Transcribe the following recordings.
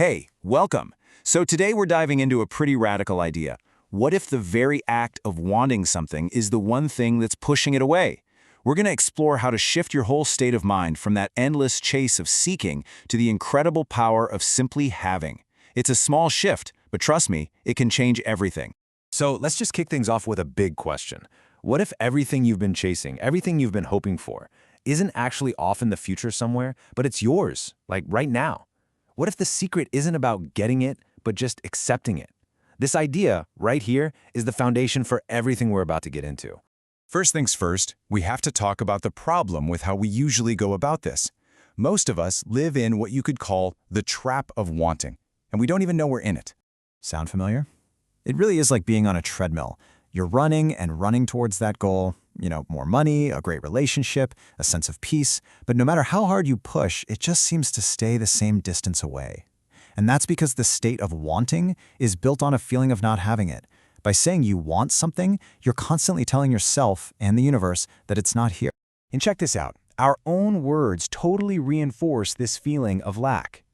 Hey, welcome. So today we're diving into a pretty radical idea. What if the very act of wanting something is the one thing that's pushing it away? We're going to explore how to shift your whole state of mind from that endless chase of seeking to the incredible power of simply having. It's a small shift, but trust me, it can change everything. So let's just kick things off with a big question. What if everything you've been chasing, everything you've been hoping for, isn't actually off in the future somewhere, but it's yours, like right now? What if the secret isn't about getting it, but just accepting it? This idea, right here, is the foundation for everything we're about to get into. First things first, we have to talk about the problem with how we usually go about this. Most of us live in what you could call the trap of wanting, and we don't even know we're in it. Sound familiar? It really is like being on a treadmill. You're running and running towards that goal, more money, a great relationship, a sense of peace, but no matter how hard you push, it just seems to stay the same distance away. And that's because the state of wanting is built on a feeling of not having it. By saying you want something, you're constantly telling yourself and the universe that it's not here. And check this out. Our own words totally reinforce this feeling of lack.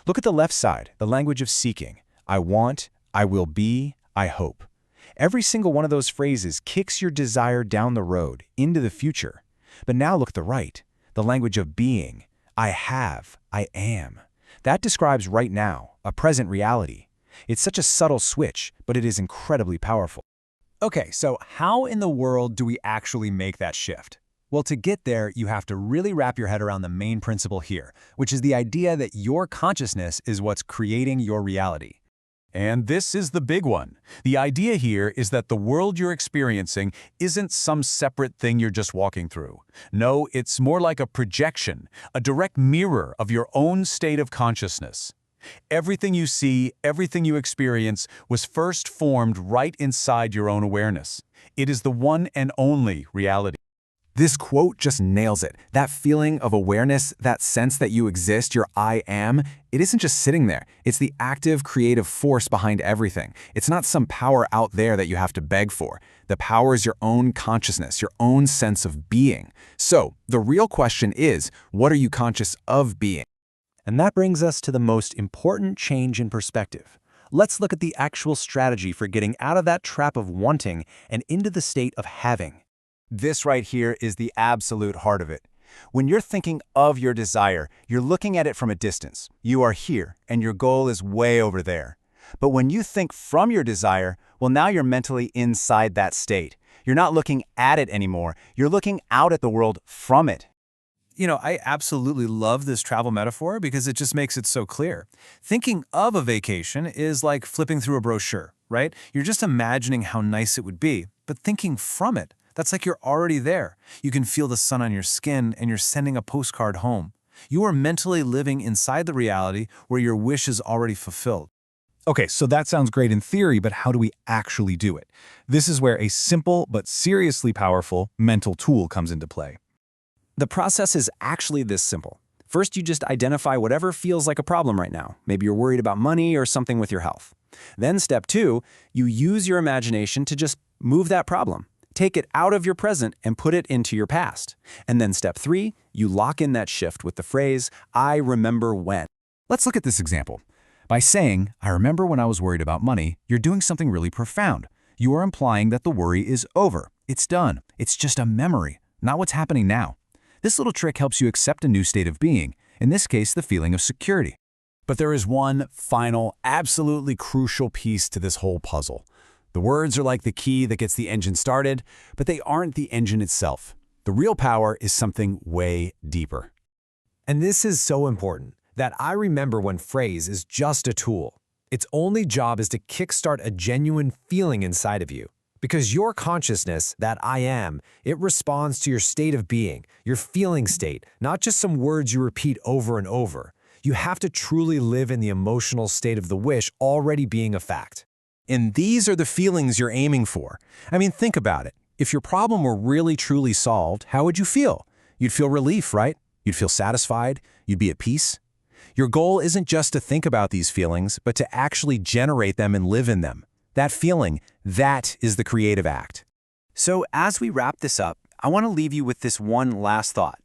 Look at the left side, the language of seeking. I want, I will be, I hope. Every single one of those phrases kicks your desire down the road, into the future. But now look at the right, the language of being. I have, I am. That describes right now, a present reality. It's such a subtle switch, but it is incredibly powerful. Okay, so how in the world do we actually make that shift? Well, to get there, you have to really wrap your head around the main principle here, which is the idea that your consciousness is what's creating your reality. And this is the big one. The idea here is that the world you're experiencing isn't some separate thing you're just walking through. No, it's more like a projection, a direct mirror of your own state of consciousness. Everything you see, everything you experience was first formed right inside your own awareness. It is the one and only reality. This quote just nails it. That feeling of awareness, that sense that you exist, your I am, it isn't just sitting there. It's the active, creative force behind everything. It's not some power out there that you have to beg for. The power is your own consciousness, your own sense of being. So, the real question is, what are you conscious of being? And that brings us to the most important change in perspective. Let's look at the actual strategy for getting out of that trap of wanting and into the state of having. This right here is the absolute heart of it. When you're thinking of your desire, you're looking at it from a distance. You are here, and your goal is way over there. But when you think from your desire, well, now you're mentally inside that state. You're not looking at it anymore. You're looking out at the world from it. I absolutely love this travel metaphor because it just makes it so clear. Thinking of a vacation is like flipping through a brochure, right? You're just imagining how nice it would be, but thinking from it, that's like you're already there. You can feel the sun on your skin and you're sending a postcard home. You are mentally living inside the reality where your wish is already fulfilled. Okay, so that sounds great in theory, but how do we actually do it? This is where a simple but seriously powerful mental tool comes into play. The process is actually this simple. First, you just identify whatever feels like a problem right now. Maybe you're worried about money or something with your health. Then step 2, you use your imagination to just move that problem. Take it out of your present and put it into your past. And then step 3, you lock in that shift with the phrase, I remember when. Let's look at this example. By saying, I remember when I was worried about money, you're doing something really profound. You are implying that the worry is over. It's done. It's just a memory, not what's happening now. This little trick helps you accept a new state of being, in this case, the feeling of security. But there is one final, absolutely crucial piece to this whole puzzle. The words are like the key that gets the engine started, but they aren't the engine itself. The real power is something way deeper. And this is so important. That I remember when phrase is just a tool. Its only job is to kickstart a genuine feeling inside of you. Because your consciousness, that I am, it responds to your state of being, your feeling state, not just some words you repeat over and over. You have to truly live in the emotional state of the wish already being a fact. And these are the feelings you're aiming for. I mean, think about it. If your problem were really truly solved, how would you feel? You'd feel relief, right? You'd feel satisfied. You'd be at peace. Your goal isn't just to think about these feelings, but to actually generate them and live in them. That feeling, that is the creative act. So as we wrap this up, I want to leave you with this one last thought.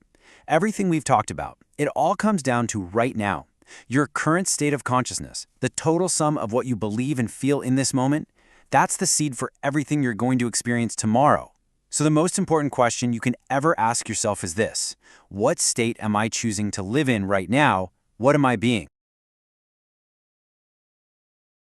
Everything we've talked about, it all comes down to right now. Your current state of consciousness, the total sum of what you believe and feel in this moment, that's the seed for everything you're going to experience tomorrow. So the most important question you can ever ask yourself is this: what state am I choosing to live in right now? What am I being?